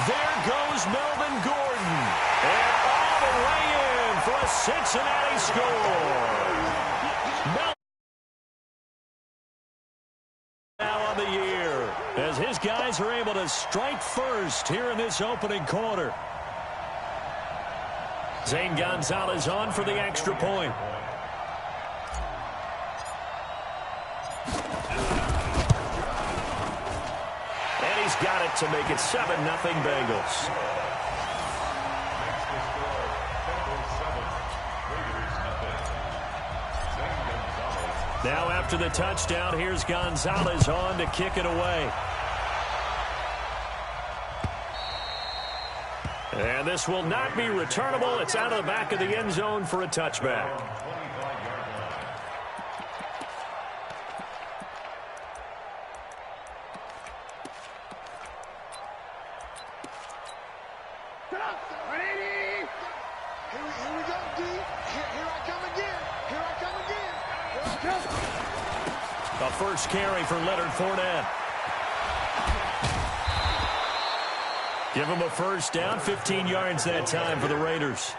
There goes Melvin Gordon. And all the way in for a Cincinnati score. Now on the year, as his guys are able to strike first here in this opening quarter. Zane Gonzalez on for the extra point. And he's got it to make it 7-0 Bengals. Now after the touchdown, here's Gonzalez on to kick it away. And this will not be returnable. It's out of the back of the end zone for a touchback. A first carry for Leonard Fournette. Give him a first down, 15 yards that time for the Raiders.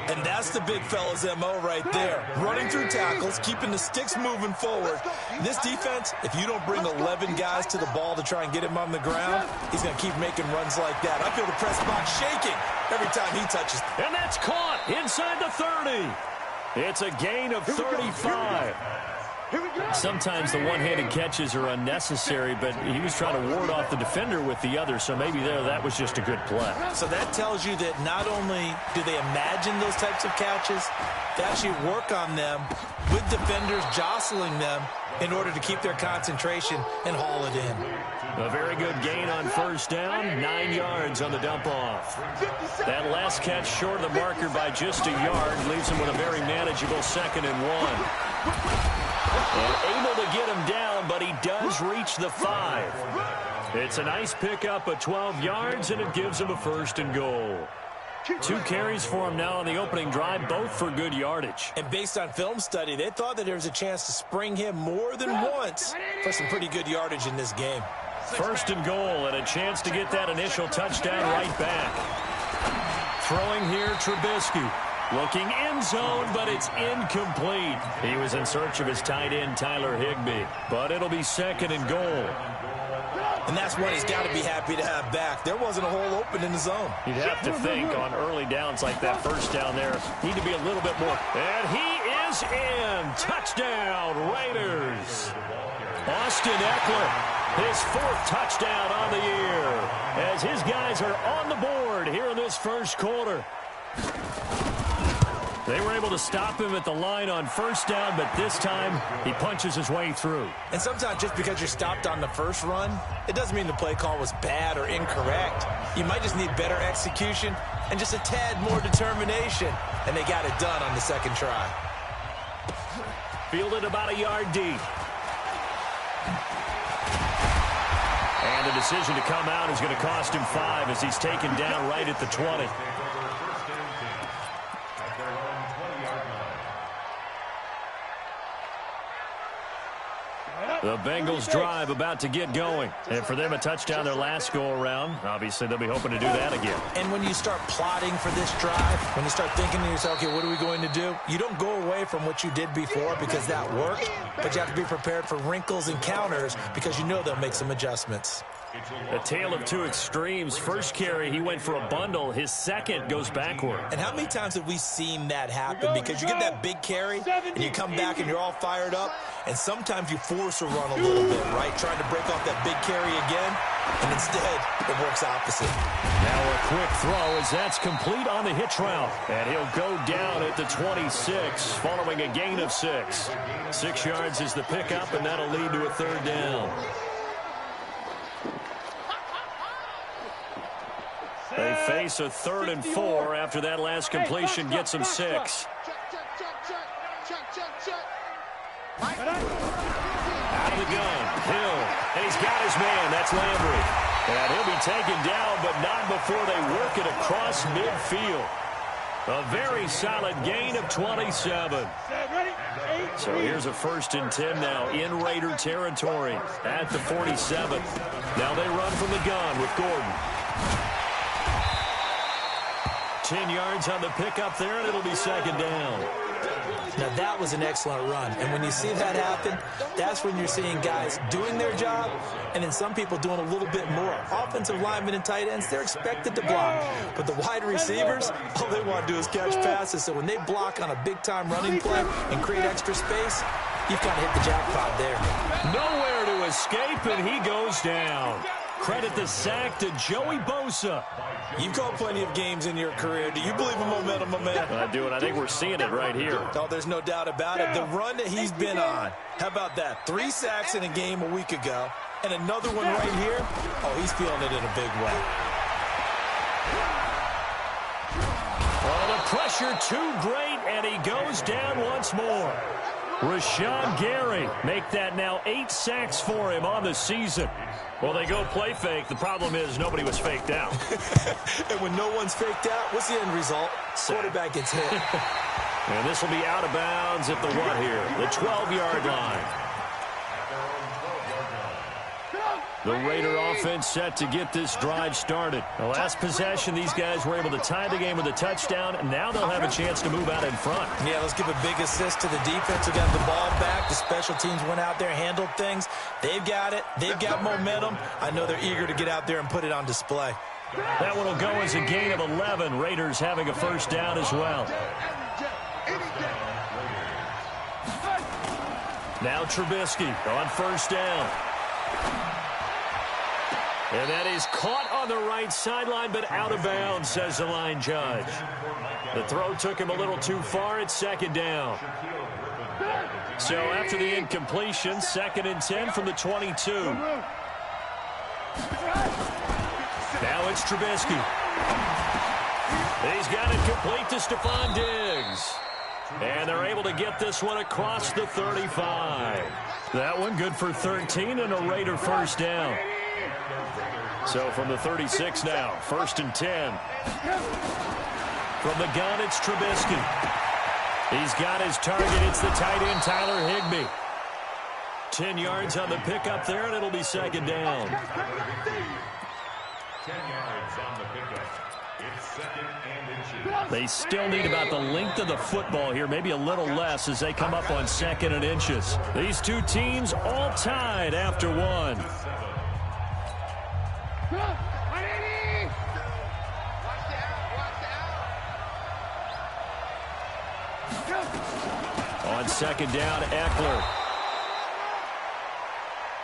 And that's the big fella's MO right there. Running through tackles, keeping the sticks moving forward. This defense, if you don't bring 11 guys to the ball to try and get him on the ground, he's going to keep making runs like that. I feel the press box shaking every time he touches. And that's caught inside the 30. It's a gain of 35. Sometimes the one-handed catches are unnecessary, but he was trying to ward off the defender with the other, so maybe that was just a good play. So that tells you that not only do they imagine those types of catches, they actually work on them with defenders jostling them in order to keep their concentration and haul it in. A very good gain on first down, 9 yards on the dump-off. That last catch short of the marker by just a yard leaves him with a very manageable 2nd and 1. And able to get him down, but he does reach the 5. It's a nice pickup of 12 yards, and it gives him a 1st and goal. 2 carries for him now on the opening drive, both for good yardage. And based on film study, they thought that there was a chance to spring him more than once for some pretty good yardage in this game. 1st and goal, and a chance to get that initial touchdown right back. Throwing here, Trubisky. Looking end zone, but it's incomplete. He was in search of his tight end, Tyler Higbee. But it'll be 2nd and goal. And that's one he's got to be happy to have back. There wasn't a hole open in the zone. You'd have to think on early downs like that first down there, need to be a little bit more. And he is in. Touchdown, Raiders. Austin Eckler, his 4th touchdown on the year, as his guys are on the board here in this first quarter. They were able to stop him at the line on first down, but this time he punches his way through. And sometimes just because you're stopped on the first run, it doesn't mean the play call was bad or incorrect. You might just need better execution and just a tad more determination. And they got it done on the 2nd try. Fielded about a yard deep. And the decision to come out is going to cost him 5 as he's taken down right at the 20. The Bengals drive about to get going. And for them, a touchdown their last go-around. Obviously, they'll be hoping to do that again. And when you start plotting for this drive, when you start thinking to yourself, okay, what are we going to do? You don't go away from what you did before because that worked, but you have to be prepared for wrinkles and counters because you know they'll make some adjustments. A tale of 2 extremes. First carry, he went for a bundle. His 2nd goes backward. And how many times have we seen that happen? Because you get that big carry, and you come back and you're all fired up, and sometimes you force a run a little bit, right? Trying to break off that big carry again, and instead it works opposite. Now a quick throw as that's complete on the hitch route. And he'll go down at the 26 following a gain of 6. 6 yards is the pickup, and that'll lead to a 3rd down. They face a 3rd and 4 after that last completion gets them 6. Out of the gun, Hill, and he's got his man. That's Landry. And he'll be taken down, but not before they work it across midfield. A very solid gain of 27. So here's a 1st and 10 now in Raider territory at the 47. Now they run from the gun with Gordon. 10 yards on the pickup there, and it'll be second down. Now, that was an excellent run. And when you see that happen, that's when you're seeing guys doing their job and then some people doing a little bit more. Offensive linemen and tight ends, they're expected to block. But the wide receivers, all they want to do is catch passes. So when they block on a big-time running play and create extra space, you've got to hit the jackpot there. Nowhere to escape, and he goes down. Credit the sack to Joey Bosa. You've called plenty of games in your career. Do you believe in momentum, my man? I do, and I think we're seeing it right here. Oh, there's no doubt about it. The run that he's been on, how about that? 3 sacks in a game a week ago, and another one right here. Oh, he's feeling it in a big way. Oh, the pressure too great, and he goes down once more. Rashawn Gary make that now 8 sacks for him on the season. Well, they go play fake. The problem is nobody was faked out. And when no one's faked out, what's the end result? Quarterback gets hit. And this will be out of bounds at the what here? The 12-yard line. The Raider offense set to get this drive started. The last possession, these guys were able to tie the game with a touchdown, and now they'll have a chance to move out in front. Yeah, let's give a big assist to the defense who got the ball back. The special teams went out there, handled things. They've got it. They've got momentum. I know they're eager to get out there and put it on display. That one will go as a gain of 11. Raiders having a first down as well. Now Trubisky on first down. And that is caught on the right sideline, but out of bounds, says the line judge. The throw took him a little too far. It's second down. So after the incompletion, 2nd and 10 from the 22. Now it's Trubisky. He's got it complete to Stephon Diggs. And they're able to get this one across the 35. That one good for 13 and a Raider first down. So from the 36 now, 1st and 10. From the gun, it's Trubisky. He's got his target. It's the tight end, Tyler Higbee. 10 yards on the pickup there, and it'll be second down. 10 yards on the pickup. It's 2nd and inches. They still need about the length of the football here, maybe a little less as they come up on 2nd and inches. These two teams all tied after one. On 2nd down, Eckler.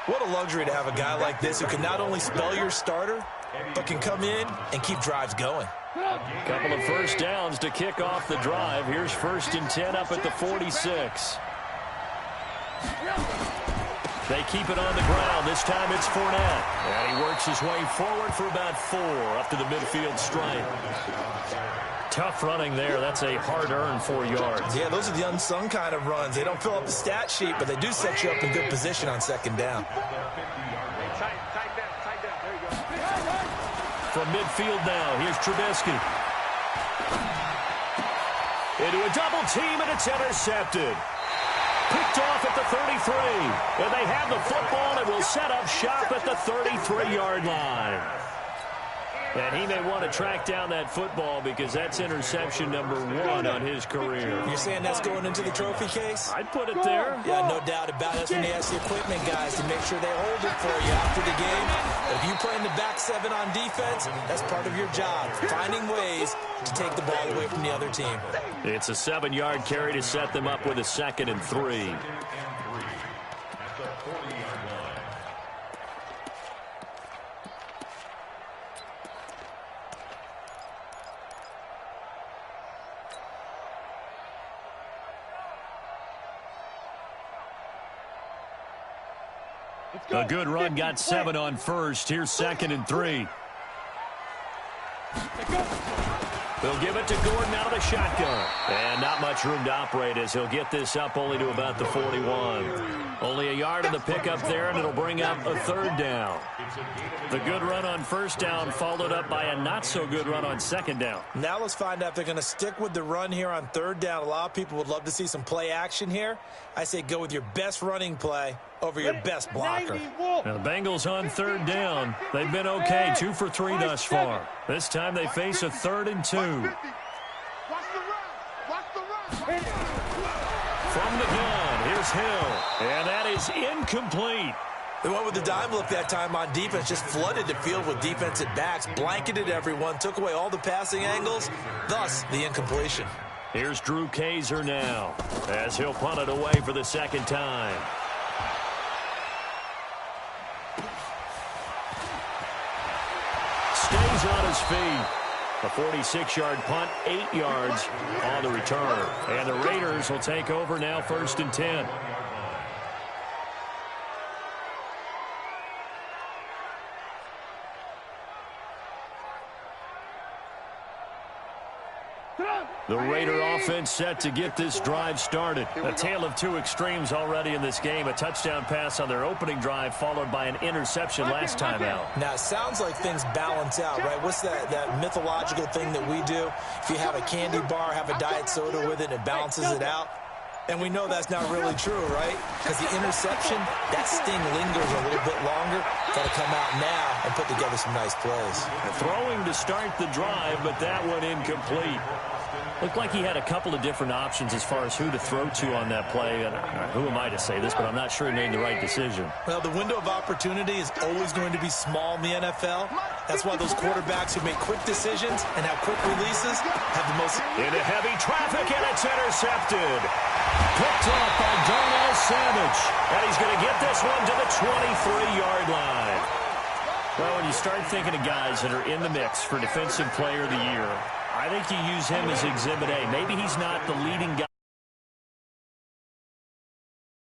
What a luxury to have a guy like this who can not only spell your starter, but can come in and keep drives going. Couple of first downs to kick off the drive. Here's 1st and 10 up at the 46. They keep it on the ground. This time it's Fournette. And he works his way forward for about 4 up to the midfield stripe. Tough running there. That's a hard-earned 4 yards. Yeah, those are the unsung kind of runs. They don't fill up the stat sheet, but they do set you up in good position on 2nd down. From midfield now, here's Trubisky. Into a double team, and it's intercepted. Picked off at the 33. And they have the football and will set up shop at the 33-yard line. And he may want to track down that football because that's interception number 1 on his career. You're saying that's going into the trophy case? I'd put it there. Yeah, no doubt about it. That's when they ask the equipment guys to make sure they hold it for you after the game. But if you play in the back 7 on defense, that's part of your job, finding ways to take the ball away from the other team. It's a 7-yard carry to set them up with a 2nd and 3. A good run, got 7 on first. Here's 2nd and 3. They'll give it to Gordon out of the shotgun. And not much room to operate as he'll get this up only to about the 41. Only a yard of the pickup there, and it'll bring up a 3rd down. The good run on 1st down followed up by a not-so-good run on 2nd down. Now let's find out if they're going to stick with the run here on 3rd down. A lot of people would love to see some play action here. I say go with your best running play over your best blocker. Now the Bengals on third down. They've been okay, 2 for 3 thus far. This time they face a 3rd and 2. From the gun, here's Hill, and that is incomplete. They went with the dime look that time on defense, just flooded the field with defensive backs, blanketed everyone, took away all the passing angles, thus the incompletion. Here's Drew Kaiser now, as he'll punt it away for the 2nd time. Stays on his feet. A 46-yard punt, 8 yards on the return. And the Raiders will take over now, 1st and 10. The Raider offense set to get this drive started. A tale of 2 extremes already in this game. A touchdown pass on their opening drive, followed by an interception last time out. Now, it sounds like things balance out, right? What's that mythological thing that we do? If you have a candy bar, have a diet soda with it, it balances it out. And we know that's not really true, right? Because the interception, that sting lingers a little bit longer. Got to come out now and put together some nice plays. Throwing to start the drive, but that one incomplete. Looked like he had a couple of different options as far as who to throw to on that play. And who am I to say this, but I'm not sure he made the right decision. Well, the window of opportunity is always going to be small in the NFL. That's why those quarterbacks who make quick decisions and have quick releases have the most... Into heavy traffic, and it's intercepted. Picked off by Darnell Savage. And he's going to get this one to the 23-yard line. Well, when you start thinking of guys that are in the mix for Defensive Player of the Year, I think you use him as Exhibit A. Maybe he's not the leading guy.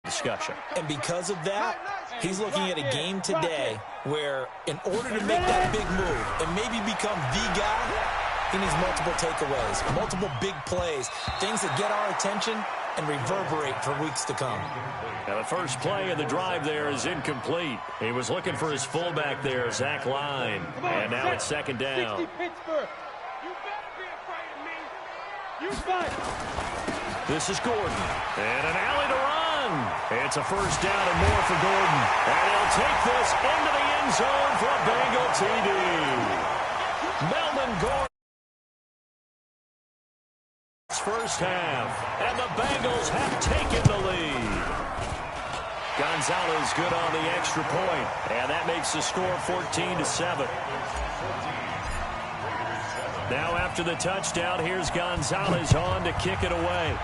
Discussion. And because of that, he's looking at a game today where in order to make that big move and maybe become the guy, he needs multiple takeaways, multiple big plays, things that get our attention and reverberate for weeks to come. Now the first play of the drive there is incomplete. He was looking for his fullback there, Zach Line. And now it's 2nd down. This is Gordon, and an alley to run. It's a 1st down and more for Gordon. And he'll take this into the end zone for a Bengal TD. Melvin Gordon. First half, and the Bengals have taken the lead. Gonzalez good on the extra point, and that makes the score 14-7. Now after the touchdown, here's Gonzalez on to kick it away.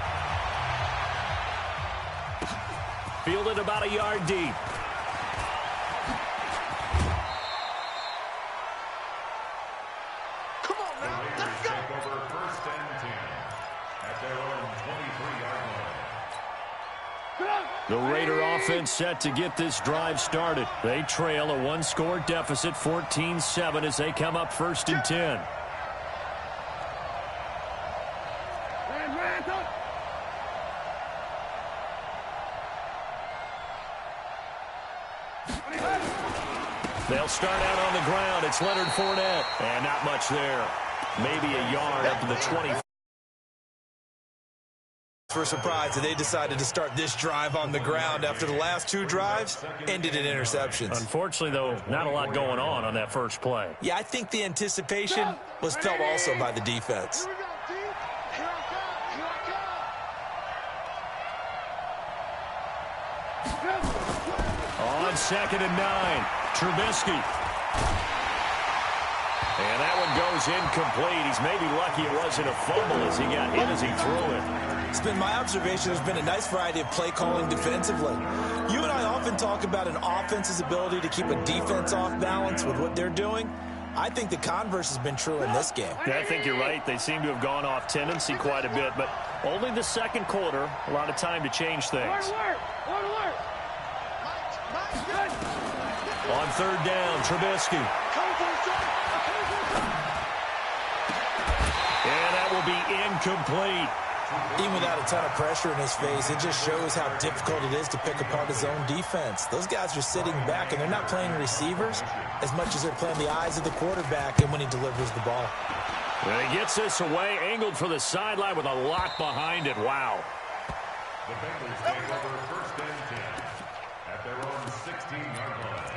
Fielded about a yard deep. Come on now, let's go. Over 1st and 10 at their own 23-yard line. The Raider offense set to get this drive started. They trail a 1-score deficit, 14-7, as they come up 1st and 10. They'll start out on the ground. It's Leonard Fournette. And not much there. Maybe a yard up to the 20. For surprise that they decided to start this drive on the ground after the last 2 drives ended in interceptions. Unfortunately, though, not a lot going on that first play. Yeah, I think the anticipation was felt also by the defense. On 2nd and 9, Trubisky. And that one goes incomplete. He's maybe lucky it wasn't a fumble as he got hit as he threw it. It's been my observation there's been a nice variety of play calling defensively. You and I often talk about an offense's ability to keep a defense off balance with what they're doing. I think the converse has been true in this game. Yeah, I think you're right. They seem to have gone off tendency quite a bit, but only the 2nd quarter, a lot of time to change things. On 3rd down, Trubisky. And that will be incomplete. Even without a ton of pressure in his face, it just shows how difficult it is to pick apart his own defense. Those guys are sitting back, and they're not playing receivers as much as they're playing the eyes of the quarterback and when he delivers the ball. And he gets this away, angled for the sideline with a lot behind it. Wow. The Bengals take over 1st and 10 at their 16-yard line.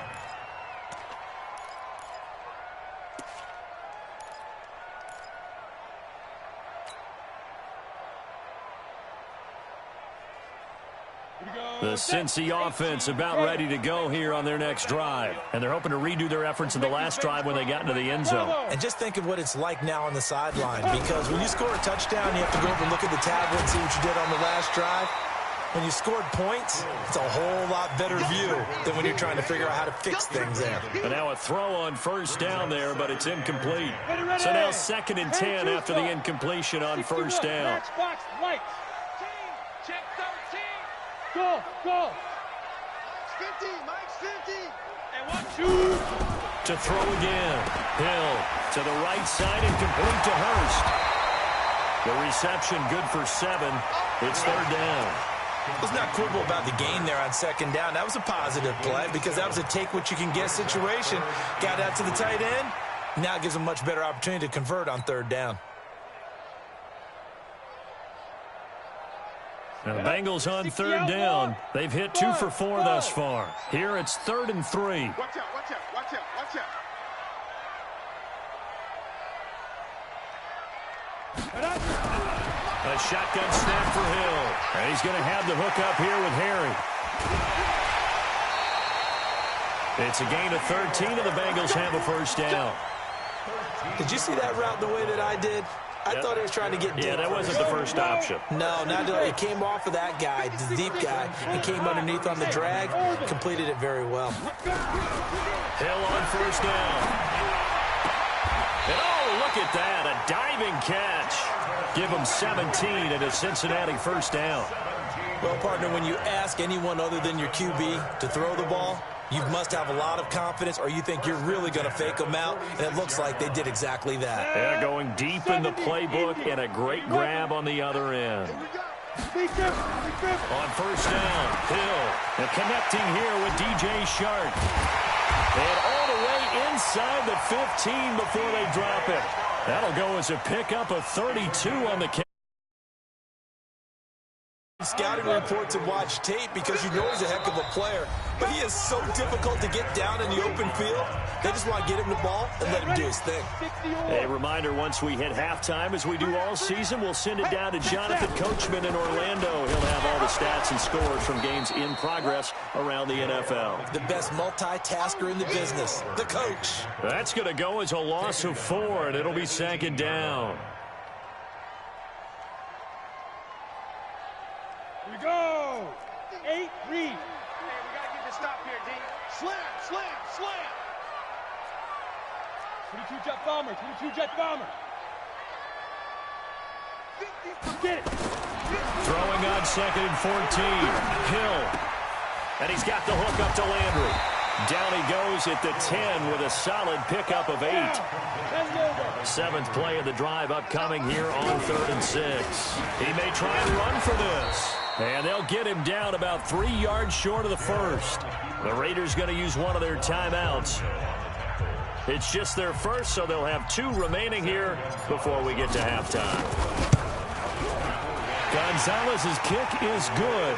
The Cincy offense about ready to go here on their next drive. And they're hoping to redo their efforts in the last drive when they got into the end zone. And just think of what it's like now on the sideline, because when you score a touchdown, you have to go over and look at the tablet and see what you did on the last drive. When you scored points, it's a whole lot better view than when you're trying to figure out how to fix things there. And now a throw on first down there, but it's incomplete. So now 2nd and 10 after the incompletion on first down. Check 13. Go, go. 50, Mike's 50. And 1, 2. To throw again. Hill to the right side and complete to Hurst. The reception good for 7. It's 3rd down. Let's not quibble about the gain there on 2nd down. That was a positive play because that was a take-what-you-can-get situation. Got out to the tight end. Now it gives them a much better opportunity to convert on 3rd down. Now the Bengals on 3rd down. They've hit 2 for 4 thus far. Here it's 3rd and 3. Watch out, watch out, watch out, watch out. A shotgun snap for Hill. And he's going to have the hook up here with Harry. It's a gain of 13, and the Bengals have a first down. Did you see that route the way that I did? I thought he was trying to get deep. Yeah, that wasn't the first option. No, not it came off of that guy, the deep guy, and came underneath on the drag, completed it very well. Hill on first down. And oh, look at that, a diving catch. Give him 17 and a Cincinnati first down. Well, partner, when you ask anyone other than your QB to throw the ball, you must have a lot of confidence, or you think you're really going to fake them out, and it looks like they did exactly that. They're going deep in the playbook, and a great grab on the other end. On first down, Hill. And connecting here with DJ Shark. And all the way inside the 15 before they drop it. That'll go as a pickup of 32 on the catch. Scouting reports and watch tape because you know he's a heck of a player, but he is so difficult to get down in the open field. They just want to get him the ball and let him do his thing. A reminder, once we hit halftime, as we do all season, we'll send it down to Jonathan Coachman in Orlando. He'll have all the stats and scores from games in progress around the NFL. The best multitasker in the business, the coach. That's going to go as a loss of 4, and it'll be 2nd down. We go. 8-3. Hey, we got to get the stop here, D. Slam, slam, slam. 22 jet bomber, 22 jet bomber. Get it. Throwing on 2nd and 14. Hill. And he's got the hook up to Landry. Down he goes at the 10 with a solid pickup of 8. 7th play of the drive upcoming here on 3rd and 6. He may try and run for this. And they'll get him down about 3 yards short of the first. The Raiders going to use one of their timeouts. It's just their first, so they'll have 2 remaining here before we get to halftime. Gonzalez's kick is good.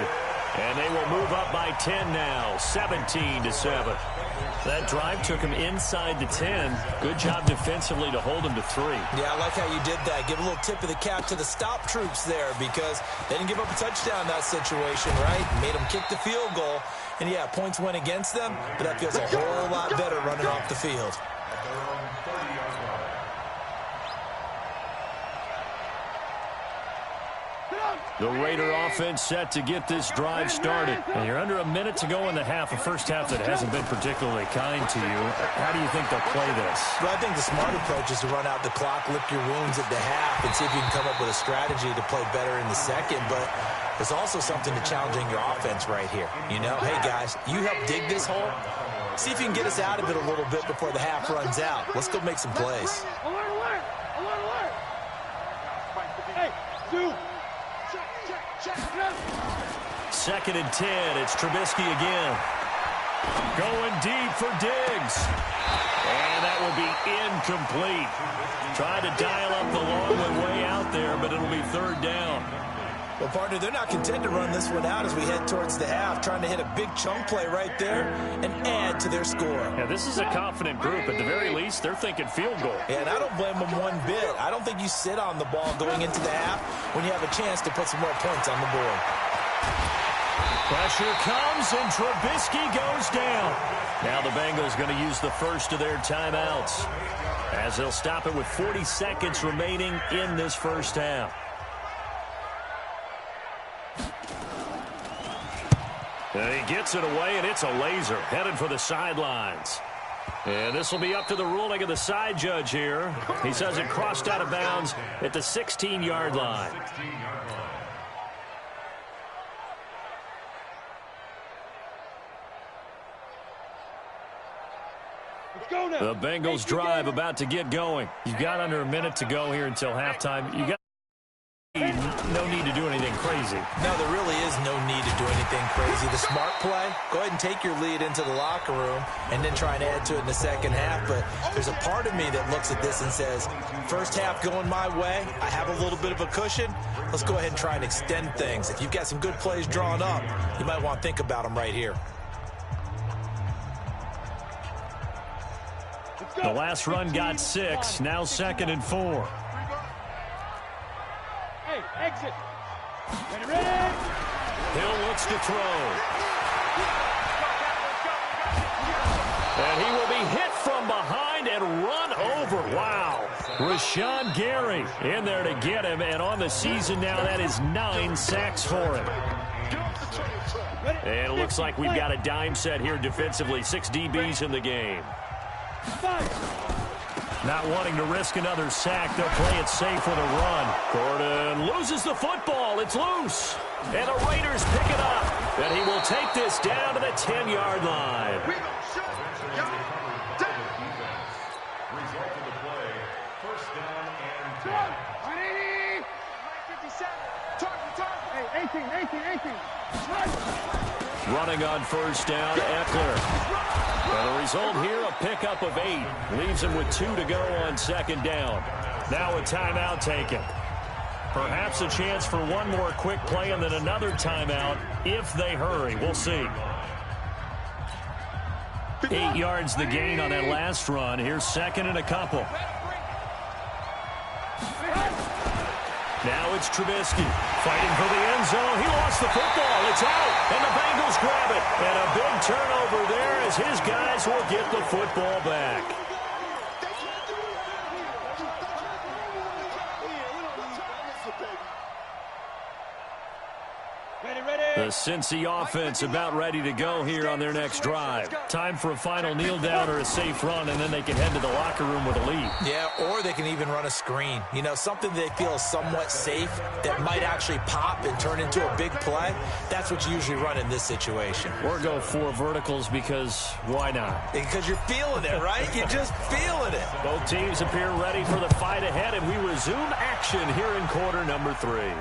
And they will move up by 10 now, 17-7. That drive took him inside the 10. Good job defensively to hold him to 3. Yeah, I like how you did that. Give a little tip of the cap to the stop troops there because they didn't give up a touchdown in that situation, right? Made them kick the field goal. And, yeah, points went against them, but that feels a whole lot better running off the field. The Raider offense set to get this drive started. And you're under a minute to go in the half, a first half that hasn't been particularly kind to you. How do you think they'll play this? Well, I think the smart approach is to run out the clock, lick your wounds at the half, and see if you can come up with a strategy to play better in the second. But there's also something to challenging your offense right here. You know, hey, guys, you help dig this hole. See if you can get us out of it a little bit before the half runs out. Let's go make some plays. Alert, alert, alert, alert. Hey, dude. 2nd and 10. It's Trubisky again. Going deep for Diggs. And that will be incomplete. Trying to dial up the long one way out there, but it'll be 3rd down. Well, partner, they're not content to run this one out as we head towards the half, trying to hit a big chunk play right there and add to their score. Yeah, this is a confident group. At the very least, they're thinking field goal. Yeah, and I don't blame them one bit. I don't think you sit on the ball going into the half when you have a chance to put some more points on the board. Pressure comes, and Trubisky goes down. Now the Bengals going to use the first of their timeouts, as they'll stop it with 40 seconds remaining in this first half. And he gets it away, and it's a laser headed for the sidelines. And this will be up to the ruling of the side judge here. He says it crossed out of bounds at the 16-yard line. The Bengals drive about to get going. You've got under a minute to go here until halftime. You got no need to do anything crazy. No, there really is no need to do anything crazy. The smart play, go ahead and take your lead into the locker room and then try and add to it in the second half. But there's a part of me that looks at this and says, first half going my way, I have a little bit of a cushion. Let's go ahead and try and extend things. If you've got some good plays drawn up, you might want to think about them right here. The last run got 6, now 2nd and 4. Hey, exit. Ready? Hill looks to throw. And he will be hit from behind and run over. Wow. Rashawn Gary in there to get him, and on the season now, that is 9 sacks for him. And it looks like we've got a dime set here defensively. 6 DBs in the game. Not wanting to risk another sack, they'll play it safe with a run. Gordon loses the football. It's loose. And the Raiders pick it up. And he will take this down to the 10-yard line. Result of the play, first down and 10. 18. Running on first down, Eckler. And the result here, a pickup of 8. Leaves him with 2 to go on second down. Now a timeout taken. Perhaps a chance for one more quick play and then another timeout if they hurry. We'll see. 8 yards the gain on that last run. Here's 2nd and a couple. Now it's Trubisky fighting for the end zone. He lost the football. It's out, and the Bengals grab it. And a big turnover there as his guys will get the football back. The Cincy offense about ready to go here on their next drive. Time for a final kneel down or a safe run, and then they can head to the locker room with a lead. Yeah, or they can even run a screen. You know, something they feel is somewhat safe that might actually pop and turn into a big play. That's what you usually run in this situation. Or go 4 verticals because why not? Because you're feeling it, right? You're just feeling it. Both teams appear ready for the fight ahead, and we resume action here in quarter number 3.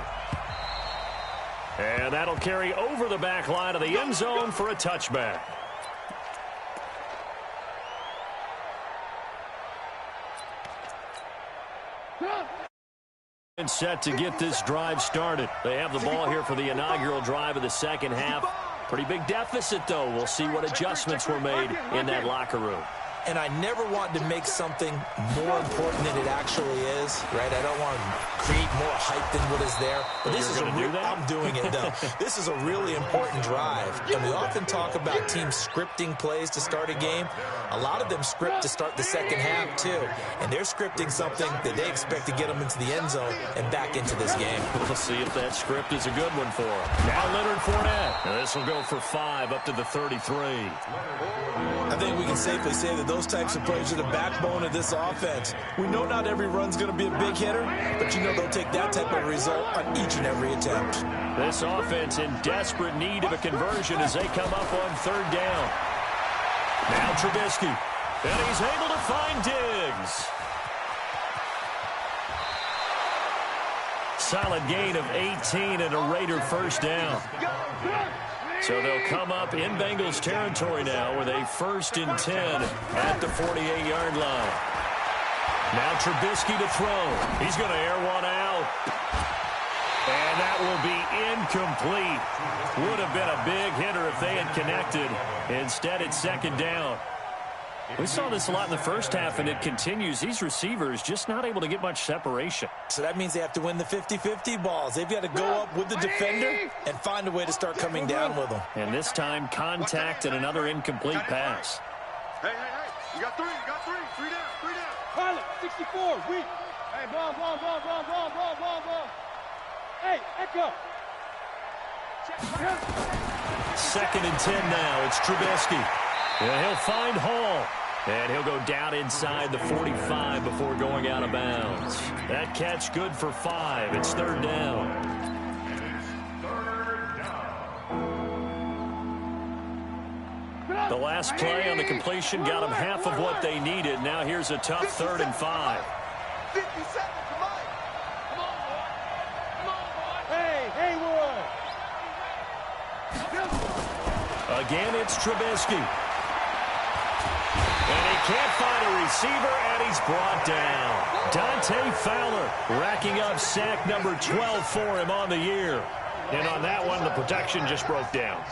And that'll carry over the back line of the end zone for a touchback. And set to get this drive started. They have the ball here for the inaugural drive of the second half. Pretty big deficit, though. We'll see what adjustments were made in that locker room. And I never want to make something more important than it actually is, right? I don't want to create more hype than what is there. But this is I'm doing it, though. This is a really important drive. And we often talk about teams scripting plays to start a game. A lot of them script to start the second half, too. And they're scripting something that they expect to get them into the end zone and back into this game. We'll see if that script is a good one for them. Now Leonard Fournette. And this will go for 5 up to the 33. I think we can safely say that those types of plays are the backbone of this offense. We know not every run's going to be a big hitter, but you know they'll take that type of result on each and every attempt. This offense in desperate need of a conversion as they come up on 3rd down. Now Trubisky, and he's able to find Diggs. Solid gain of 18 and a Raider first down. So they'll come up in Bengals territory now with a 1st and 10 at the 48-yard line. Now Trubisky to throw. He's going to air one out. And that will be incomplete. Would have been a big hitter if they had connected. Instead, it's second down. We saw this a lot in the first half, and it continues. These receivers just not able to get much separation. So that means they have to win the 50-50 balls. They've got to go up with the defender and find a way to start coming down with them. And this time, contact and another incomplete pass. Hey, you got three, three down. Pilot, 64, weak. Hey, ball. Hey, Echo. Second and 10 now. It's Trubisky. And he'll find Hall. And he'll go down inside the 45 before going out of bounds. That catch good for 5. It's third down. The last play on the completion got them half of what they needed. Now here's a tough 3rd and 5. 50 seconds, come on. Come on, boy. Hey, Haywood. Again, it's Trubisky. And he can't find a receiver, and he's brought down. Dante Fowler racking up sack number 12 for him on the year. And on that one, the protection just broke down.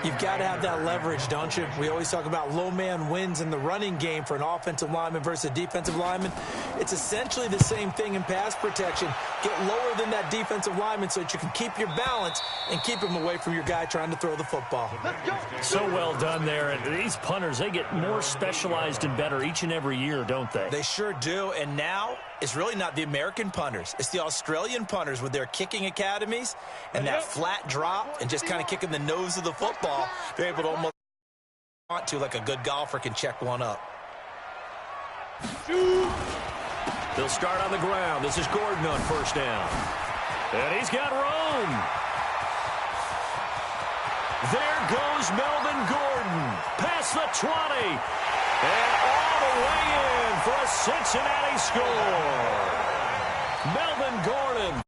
You've got to have that leverage, don't you? We always talk about low man wins in the running game for an offensive lineman versus a defensive lineman. It's essentially the same thing in pass protection. Get lower than that defensive lineman so that you can keep your balance and keep him away from your guy trying to throw the football. So well done there. And these punters, they get more specialized and better each and every year, don't they? They sure do. And now it's really not the American punters. It's the Australian punters with their kicking academies and that flat drop and just kind of kicking the nose of the football. They're able to almost want to, like a good golfer can check one up. They'll start on the ground. This is Gordon on first down. And he's got room. There goes Melvin Gordon. Past the 20. And all the way in for a Cincinnati score. Melvin Gordon.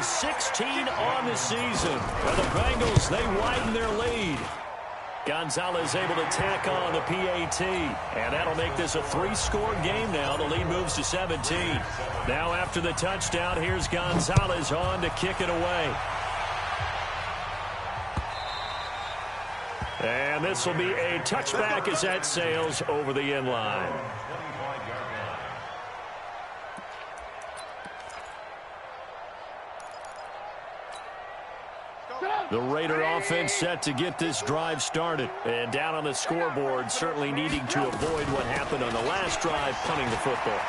16 on the season. And the Bengals, they widen their lead. Gonzalez able to tack on the PAT. And that'll make this a 3-score game now. The lead moves to 17. Now after the touchdown, here's Gonzalez on to kick it away. And this will be a touchback as that sails over the end line. The Raider offense set to get this drive started. And down on the scoreboard, certainly needing to avoid what happened on the last drive, punting the football.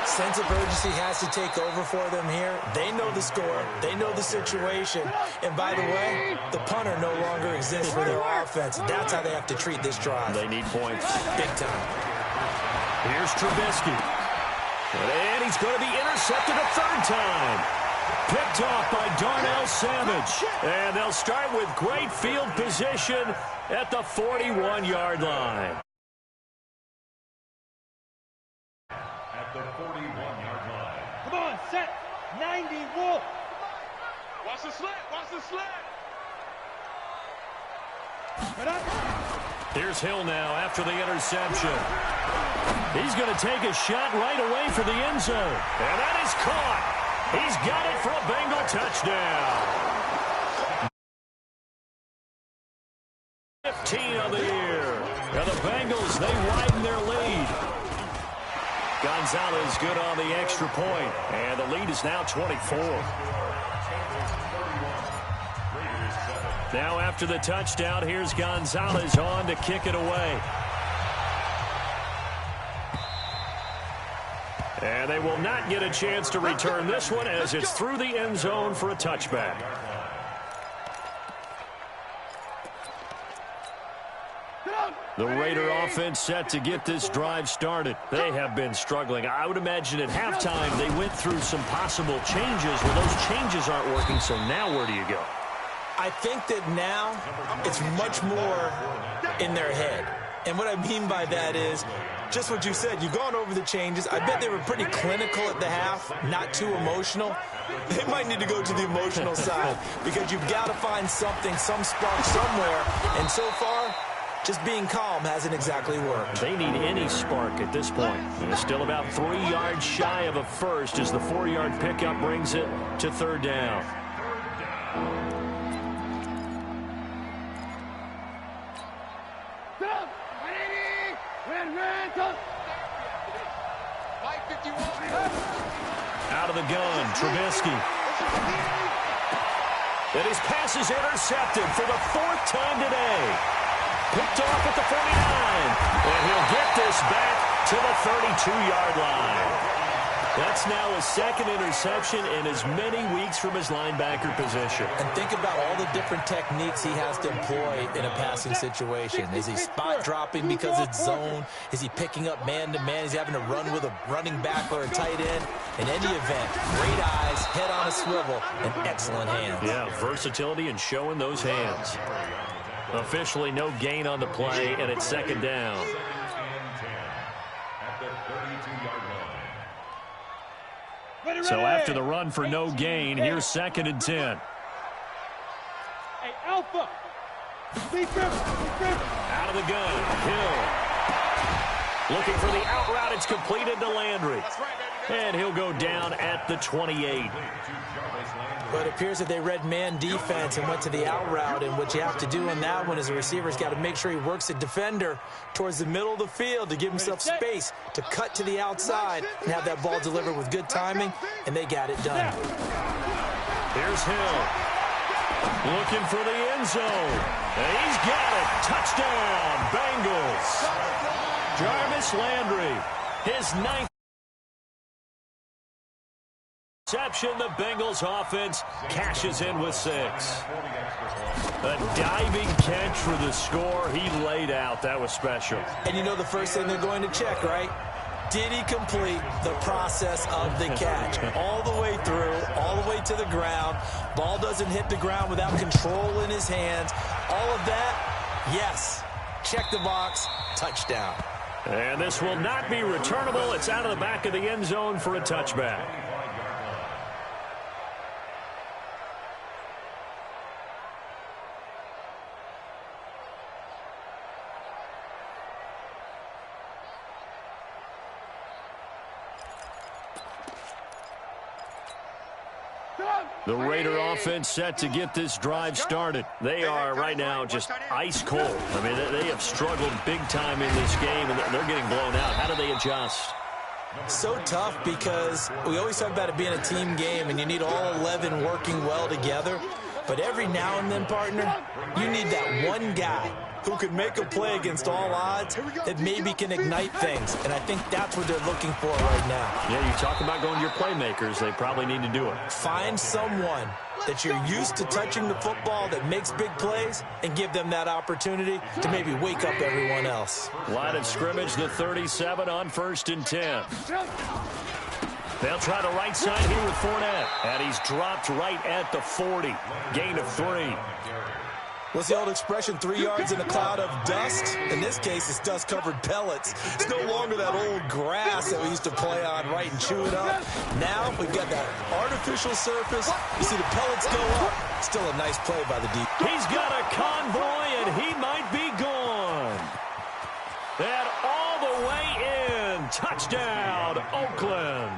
Sense of urgency has to take over for them here. They know the score. They know the situation. And by the way, the punter no longer exists for their offense. That's how they have to treat this drive. They need points. Big time. Here's Trubisky. And he's going to be intercepted a third time. Picked off by Darnell Savage. And they'll start with great field position at the 41-yard line. At the 41-yard line. Come on, set. 90, Wolf. Watch the slant. Here's Hill now after the interception. He's going to take a shot right away for the end zone. And that is caught. He's got it for a Bengal touchdown. 15 on the year. And the Bengals, they widen their lead. Gonzalez good on the extra point. And the lead is now 24. Now after the touchdown, here's Gonzalez on to kick it away. And they will not get a chance to return this one as it's through the end zone for a touchback. The Raider offense set to get this drive started. They have been struggling. I would imagine at halftime they went through some possible changes. Well, those changes aren't working, so now where do you go? I think that now it's much more in their head. And what I mean by that is just what you said. You've gone over the changes. I bet they were pretty clinical at the half, not too emotional. They might need to go to the emotional side because you've got to find something, some spark somewhere. And so far, Just being calm hasn't exactly worked. They need any spark at this point. And it's still about 3 yards shy of a first as the 4-yard pickup brings it to third down. Out of the gun, Trubisky. And his pass is intercepted for the 4th time today. Picked off at the 49. And he'll get this back to the 32-yard line. That's now his 2nd interception in as many weeks from his linebacker position. And think about all the different techniques he has to employ in a passing situation. Is he spot dropping because it's zone? Is he picking up man-to-man? Is he having to run with a running back or a tight end? In any event, great eyes, head on a swivel, and excellent hands. Yeah, versatility and showing those hands. Officially no gain on the play, and it's 2nd down. So after the run for no gain, here's 2nd and 10. Hey, Alpha. Out of the gun, Hill. Looking for the out route. It's completed to Landry. And he'll go down at the 28. But it appears that they read man defense and went to the out route, and what you have to do on that one is the receiver's got to make sure he works the defender towards the middle of the field to give himself space to cut to the outside and have that ball delivered with good timing, and they got it done. Here's Hill. Looking for the end zone. And he's got it. Touchdown, Bengals. Jarvis Landry, his 9th reception. The Bengals offense cashes in with 6. A diving catch for the score. He laid out. That was special. And you know the first thing they're going to check, right? Did he complete the process of the catch? All the way through, all the way to the ground. Ball doesn't hit the ground without control in his hands. All of that, yes. Check the box, touchdown. And this will not be returnable. It's out of the back of the end zone for a touchback. The Raider offense set to get this drive started. They are right now just ice cold. I mean, they have struggled big time in this game, and they're getting blown out. How do they adjust? So tough because we always talk about it being a team game, and you need all 11 working well together. But every now and then, partner, you need that one guy who could make a play against all odds that maybe can ignite things. And I think that's what they're looking for right now. Yeah, you talk about going to your playmakers. They probably need to do it. Find someone that you're used to touching the football that makes big plays and give them that opportunity to maybe wake up everyone else. Line of scrimmage, the 37 on 1st and 10. They'll try the right side here with Fournette. And he's dropped right at the 40. Gain of 3. What's the old expression, 3 yards in a cloud of dust? In this case, it's dust-covered pellets. It's no longer that old grass that we used to play on, right, and chew it up. Now we've got that artificial surface. You see the pellets go up. Still a nice play by the deep. He's got a convoy, and he might be gone. And all the way in. Touchdown, Oakland.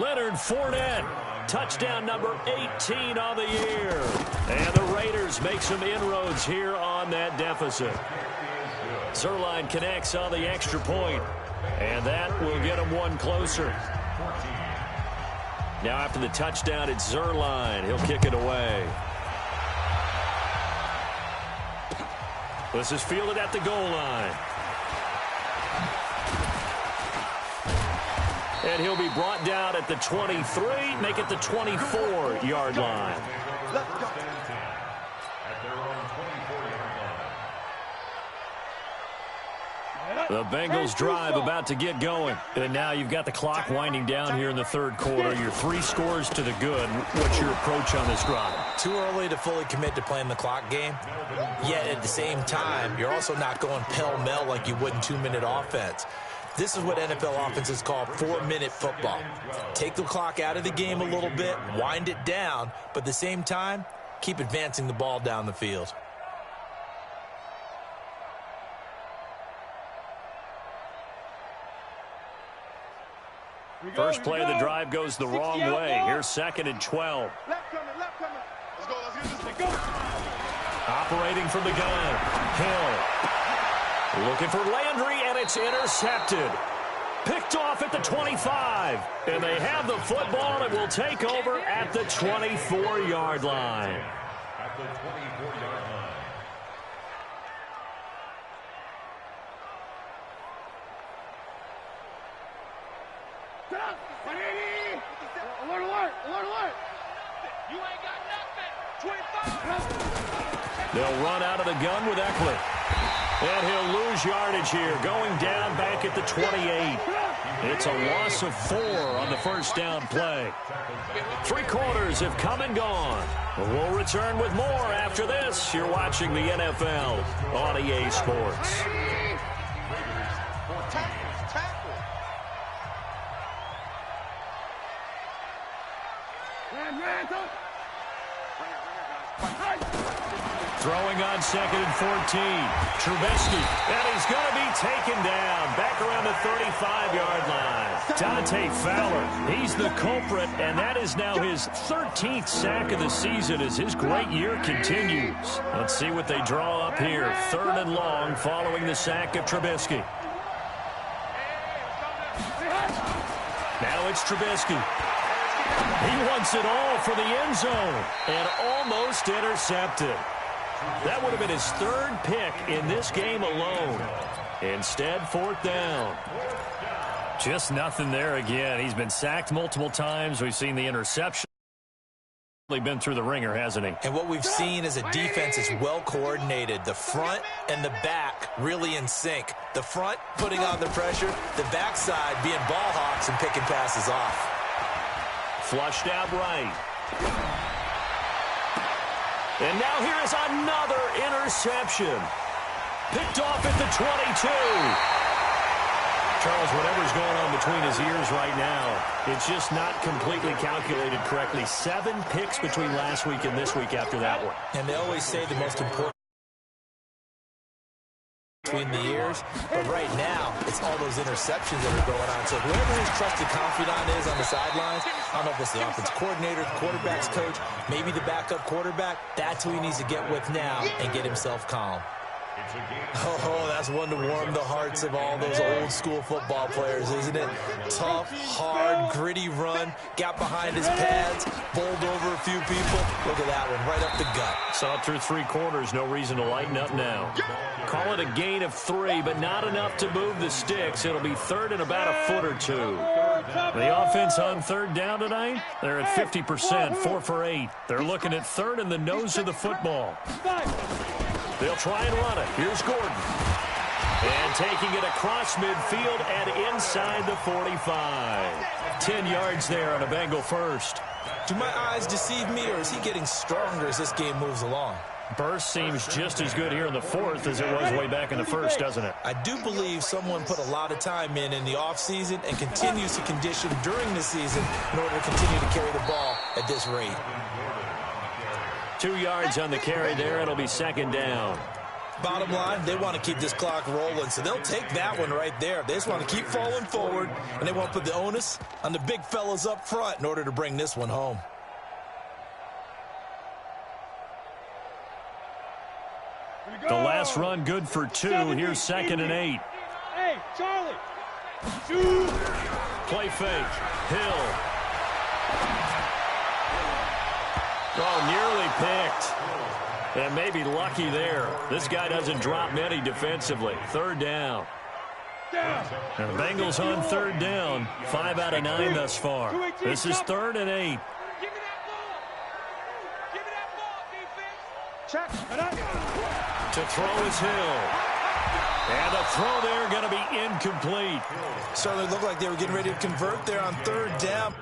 Leonard Fournette. Touchdown number 18 on the year. And the Raiders make some inroads here on that deficit. Zerline connects on the extra point. And that will get them one closer. Now after the touchdown, it's Zerline. He'll kick it away. This is fielded at the goal line. And he'll be brought down at the 23, make it the 24-yard line. The Bengals drive about to get going. And now you've got the clock winding down here in the 3rd quarter. You're 3 scores to the good. What's your approach on this drive? Too early to fully commit to playing the clock game. Yet at the same time, you're also not going pell-mell like you would in 2-minute offense. This is what NFL offenses call 4-minute football. Take the clock out of the game a little bit, wind it down, but at the same time, keep advancing the ball down the field. First play of the drive goes the wrong way. Here's 2nd and 12. Left coming, left coming. Let's go, let's get this. Go. Operating from the gun. Hill. Looking for Landry, and it's intercepted. Picked off at the 25. And they have the football and will take over at the 24-yard line. At the 24-yard line. Alert, alert, alert, alert. You ain't got nothing. 25. They'll run out of the gun with Eckler. And he'll lose yardage here, going down back at the 28. It's a loss of 4 on the first down play. 3 quarters have come and gone. We'll return with more after this. You're watching the NFL on EA Sports. Throwing on 2nd and 14. Trubisky, and he's going to be taken down back around the 35-yard line. Dante Fowler, he's the culprit, and that is now his 13th sack of the season as his great year continues. Let's see what they draw up here. 3rd and long following the sack of Trubisky. Now it's Trubisky. He wants it all for the end zone and almost intercepted. That would have been his 3rd pick in this game alone. Instead, 4th down. Just nothing there again. He's been sacked multiple times. We've seen the interception. He's been through the ringer, hasn't he? And what we've seen is a defense is well coordinated. The front and the back really in sync. The front putting on the pressure, the backside being ball hawks and picking passes off. Flushed out right. And now here is another interception. Picked off at the 22. Charles, whatever's going on between his ears right now, it's just not completely calculated correctly. 7 picks between last week and this week after that one. And they always say the most important between the ears, but right now it's all those interceptions that are going on. So whoever his trusted confidant is on the sidelines, I don't know if it's the offense coordinator, the quarterback's coach, maybe the backup quarterback, that's who he needs to get with now and get himself calm. Oh, that's one to warm the hearts of all those old school football players, isn't it? Tough, hard, gritty run, got behind his pads, bowled over a few people. Look at that one, right up the gut. Saw it through 3 quarters, no reason to lighten up now. Call it a gain of 3, but not enough to move the sticks. It'll be 3rd and about a foot or 2. The offense on 3rd down tonight, they're at 50%, 4 for 8. They're looking at 3rd and the nose of the football. They'll try and run it. Here's Gordon. And taking it across midfield and inside the 45. 10 yards there on a Bengal first. Do my eyes deceive me, or is he getting stronger as this game moves along? Burst seems just as good here in the 4th as it was way back in the 1st, doesn't it? I do believe someone put a lot of time in the offseason and continues to condition during the season in order to continue to carry the ball at this rate. 2 yards on the carry there. It'll be 2nd down. Bottom line, they want to keep this clock rolling, so they'll take that one right there. They just want to keep falling forward, and they want to put the onus on the big fellas up front in order to bring this one home. The last run good for 2. Here's 2nd and 8. Hey, Charlie. Play fake. Hill. Oh, nearly picked. And maybe lucky there. This guy doesn't drop many defensively. 3rd down. And the Bengals on 3rd down. 5 out of 9 thus far. This is 3rd and 8. Give me that ball. Give me that ball, defense. Check. To throw is Hill. And the throw there going to be incomplete. Certainly looked like they were getting ready to convert there on 3rd down.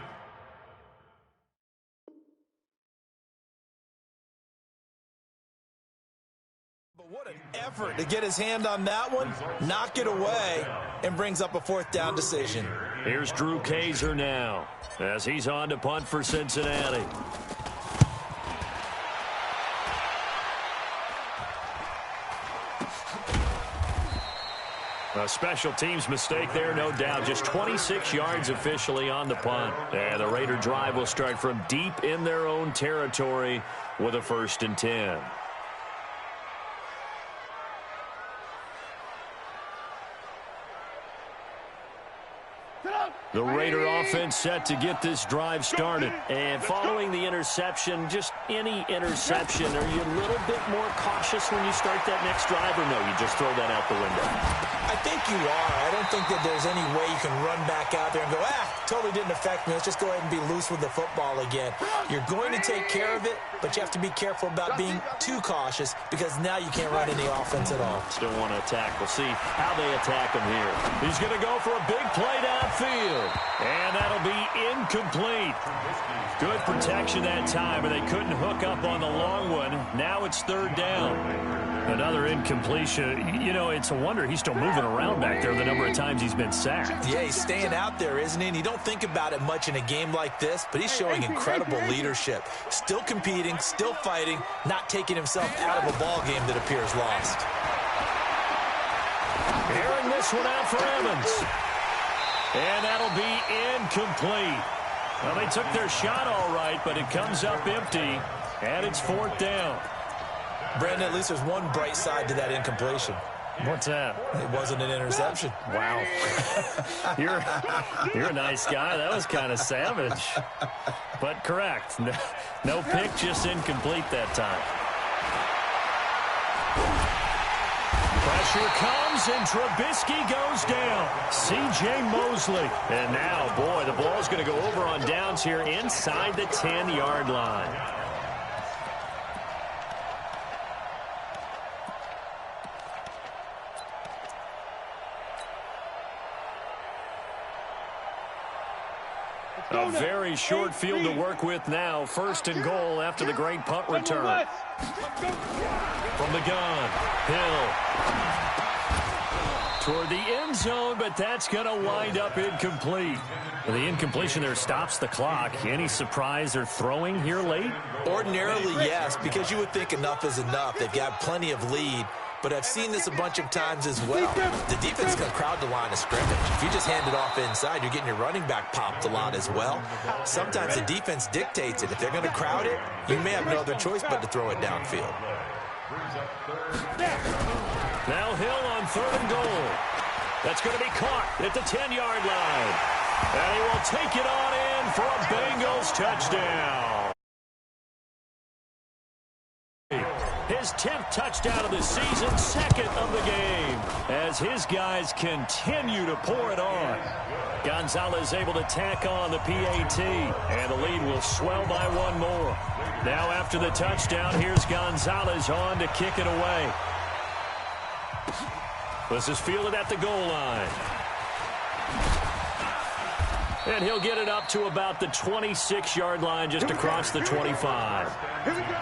But what an effort to get his hand on that one, knock it away, and brings up a 4th down decision. Here's Drew Kaiser now as he's on to punt for Cincinnati. A special teams mistake there, no doubt. Just 26 yards officially on the punt. And the Raider drive will start from deep in their own territory with a 1st and 10. The Raider offense set to get this drive started. And following the interception, just any interception, are you a little bit more cautious when you start that next drive, or no, you just throw that out the window? I think you are. I don't think that there's any way you can run back out there and go, totally didn't affect me. Let's just go ahead and be loose with the football again. You're going to take care of it, but you have to be careful about being too cautious because now you can't run any offense at all. Still want to attack. We'll see how they attack him here. He's going to go for a big play downfield. And that'll be incomplete. Good protection that time, and they couldn't hook up on the long one. Now it's 3rd down. Another incompletion. You know, it's a wonder he's still moving around back there the number of times he's been sacked. Yeah, he's staying out there, isn't he? And you don't think about it much in a game like this, but he's showing incredible leadership. Still competing, still fighting, not taking himself out of a ball game that appears lost. Airing this one out for Evans. And that'll be incomplete. Well, they took their shot all right, but it comes up empty, and it's 4th down. Brandon, at least there's one bright side to that incompletion. What's that? It wasn't an interception. Wow. You're a nice guy. That was kind of savage. But correct. No pick, just incomplete that time. Pressure comes, and Trubisky goes down. C.J. Mosley. And now, boy, the ball's going to go over on downs here inside the 10-yard line. A very short field to work with now. 1st and goal after the great punt return. From the gun, Hill. Toward the end zone, but that's going to wind up incomplete. The incompletion there stops the clock. Any surprise they're throwing here late? Ordinarily, yes, because you would think enough is enough. They've got plenty of lead. But I've seen this a bunch of times as well. The defense is going to crowd the line of scrimmage. If you just hand it off inside, you're getting your running back popped a lot as well. Sometimes the defense dictates it. If they're going to crowd it, you may have no other choice but to throw it downfield. Now Hill on 3rd and goal. That's going to be caught at the 10-yard line. And he will take it on in for a Bengals touchdown. His 10th touchdown of the season, 2nd of the game, as his guys continue to pour it on. Gonzalez able to tack on the PAT, and the lead will swell by 1 more. Now after the touchdown, here's Gonzalez on to kick it away. This is fielded at the goal line. And he'll get it up to about the 26-yard line, just across the 25. Here we go.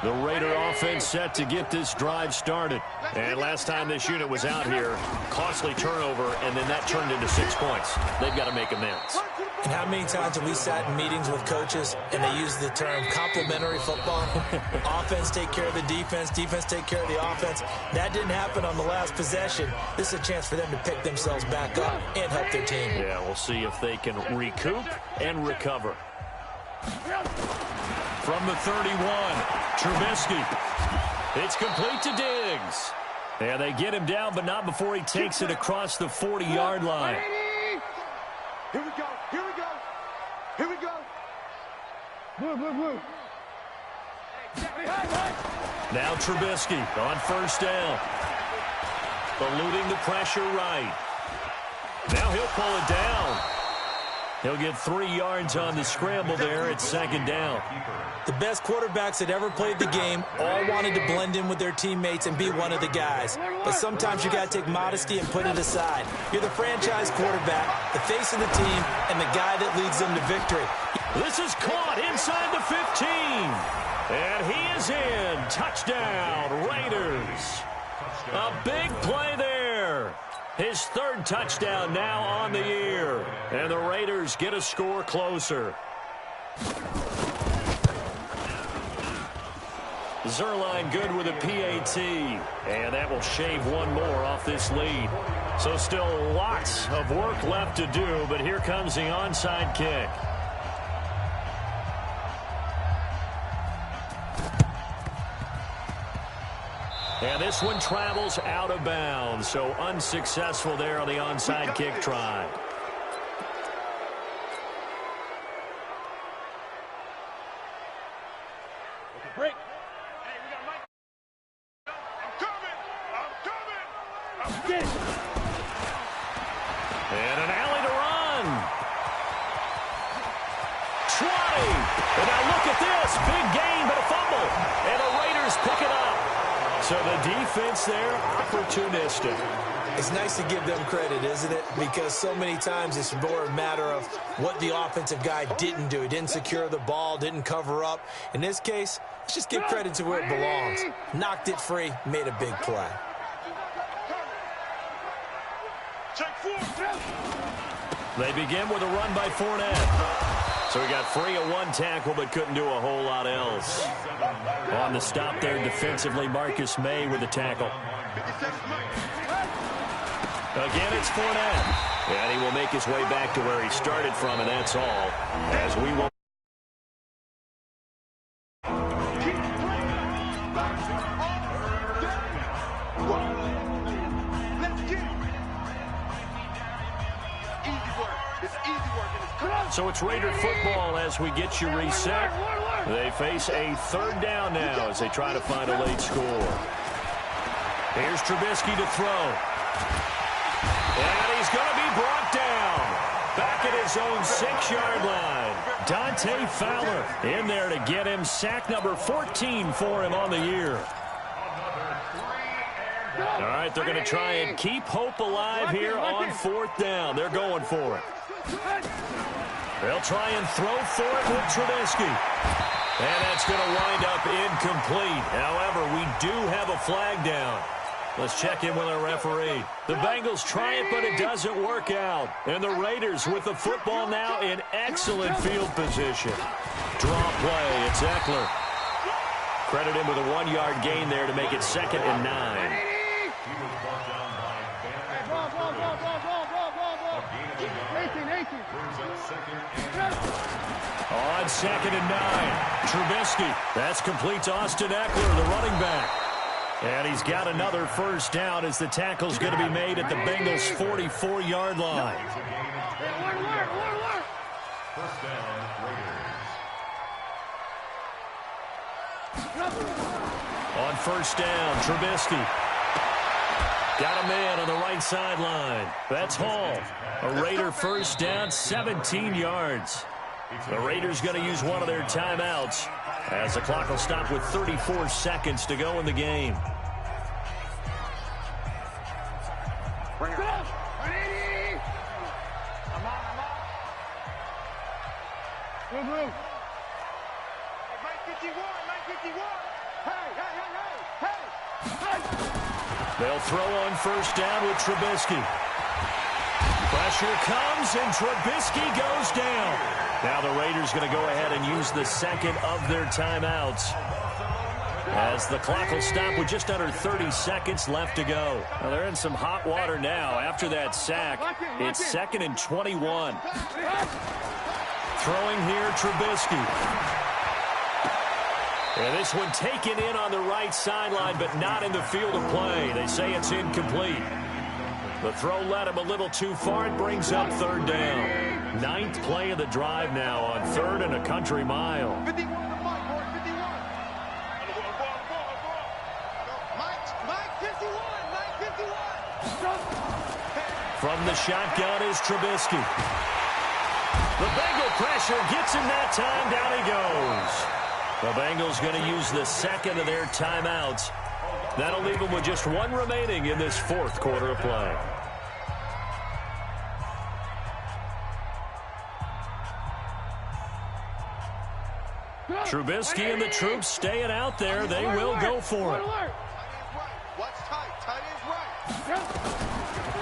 The Raider offense set to get this drive started. And last time this unit was out here, costly turnover, and then that turned into 6 points. They've got to make amends. And how many times have we sat in meetings with coaches and they use the term complementary football? Offense take care of the defense, defense take care of the offense. That didn't happen on the last possession. This is a chance for them to pick themselves back up and help their team. Yeah, we'll see if they can recoup and recover. From the 31, Trubisky. It's complete to Diggs. And they get him down, but not before he takes it across the 40-yard line. Here we go. Here we go. Here we go. Blue. Now Trubisky on 1st down. Eluding the pressure right. Now he'll pull it down. He'll get 3 yards on the scramble there at 2nd down. The best quarterbacks that ever played the game all wanted to blend in with their teammates and be one of the guys. But sometimes you got to take modesty and put it aside. You're the franchise quarterback, the face of the team, and the guy that leads them to victory. This is caught inside the 15. And he is in. Touchdown, Raiders. A big play there. His 3rd touchdown now on the year. And the Raiders get a score closer. Zerline good with a PAT. And that will shave one more off this lead. So still lots of work left to do, but here comes the onside kick. And this one travels out of bounds, so unsuccessful there on the onside kick try. Break. Hey, we got Mike. I'm coming. I'm coming. And an alley to run. 20. And now look at this. Big gain, but a fumble. And the Raiders pick it up. So the defense there, opportunistic. It's nice to give them credit, isn't it? Because so many times it's more a matter of what the offensive guy didn't do. He didn't secure the ball, didn't cover up. In this case, let's just give credit to where it belongs. Knocked it free, made a big play. Check 4. They begin with a run by Fournette. So he got free of one tackle, but couldn't do a whole lot else. On the stop there defensively, Marcus May with the tackle. Again, it's Fournette. And he will make his way back to where he started from, and that's all. As we will. So it's Raider football as we get you reset. They face a third down now as they try to find a late score. Here's Trubisky to throw. And he's going to be brought down. Back at his own 6-yard line. Dante Fowler in there to get him. Sack number 14 for him on the year. All right, they're going to try and keep hope alive here on 4th down. They're going for it. They'll try and throw for it with Trubisky. And that's going to wind up incomplete. However, we do have a flag down. Let's check in with our referee. The Bengals try it, but it doesn't work out. And the Raiders with the football now in excellent field position. Draw play, it's Eckler. Credit him with a 1-yard gain there to make it 2nd and 9. On 2nd and 9, Trubisky. That's complete to Austin Eckler, the running back. And he's got another first down as the tackle's going to be made at the Bengals' 44-yard line. First down, Raiders. On 1st down, Trubisky. Got a man on the right sideline. That's Hall. A Raider first down, 17 yards. The Raiders going to use one of their timeouts as the clock will stop with 34 seconds to go in the game. Bring her up. I'm on. Move. Mike 51. Hey. They'll throw on 1st down with Trubisky. Pressure comes, and Trubisky goes down. Now the Raiders going to go ahead and use the 2nd of their timeouts as the clock will stop with just under 30 seconds left to go. Well, they're in some hot water now after that sack. It's 2nd and 21. Throwing here, Trubisky. And this one taken in on the right sideline, but not in the field of play. They say it's incomplete. The throw led him a little too far. It brings up 3rd down. 9th play of the drive now on 3rd and a country mile. 51 to Mike, 51. Mike 51. From the shotgun is Trubisky. The Bengal pressure gets him that time. Down he goes. The Bengals going to use the 2nd of their timeouts. That'll leave them with just one remaining in this 4th quarter of play. Trubisky and the troops staying out there. They will go for it.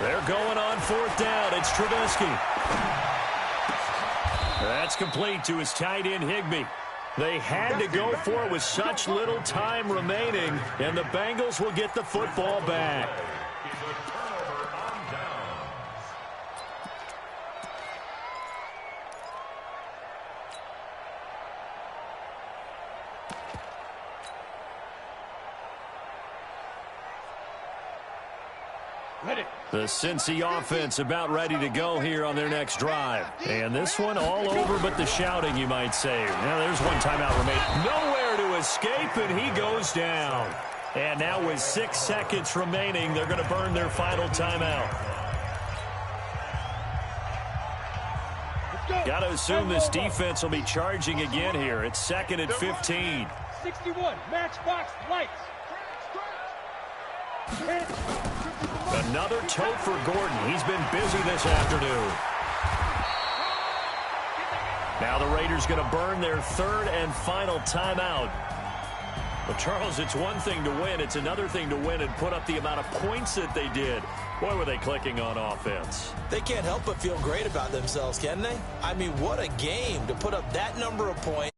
They're going on 4th down. It's Trubisky. That's complete to his tight end, Higbee. They had to go for it with such little time remaining, and the Bengals will get the football back. The Cincy offense about ready to go here on their next drive. And this one all over but the shouting, you might say. Now there's one timeout remaining. Nowhere to escape, and he goes down. And now with 6 seconds remaining, they're going to burn their final timeout. Got to assume this defense will be charging again here. It's 2nd and 15. 61, matchbox lights. Another tote for Gordon. He's been busy this afternoon. Now the Raiders going to burn their 3rd and final timeout. But, Charles, it's one thing to win. It's another thing to win and put up the amount of points that they did. Boy, were they clicking on offense. They can't help but feel great about themselves, can they? I mean, what a game to put up that number of points.